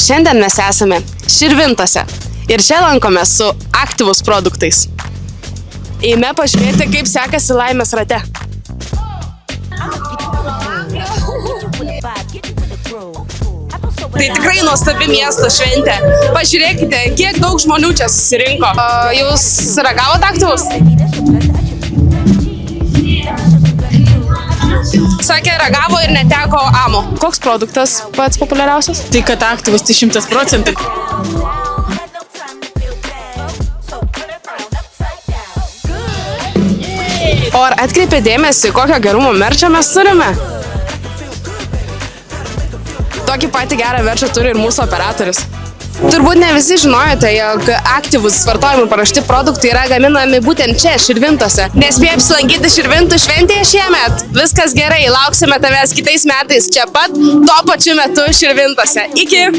Šiandien mes esame Širvintose ir čia lankome su Aktyvus produktais. Eime pažiūrėti, kaip sekasi laimės rate. Tai tikrai nuostabi miesto šventė. Pažiūrėkite, kiek daug žmonių čia susirinko. Jūs ragavot Aktyvus? Sakė, ragavo ir neteko amo. Koks produktas pats populiariausias? Tai kad Aktyvus tai 100%. O ar atkreipė dėmesį, kokio gerumo merčą mes turime? Tokį patį gerą merčą turi ir mūsų operatorius. Turbūt ne visi žinojote, jog Aktyvus vartojimui paruošti produktai yra gaminami būtent čia, Širvintose. Nespėjai apsilankyti Širvintų šventėje šiemet? Viskas gerai, lauksime tavęs kitais metais čia pat, tuo pačiu metu Širvintose. Iki!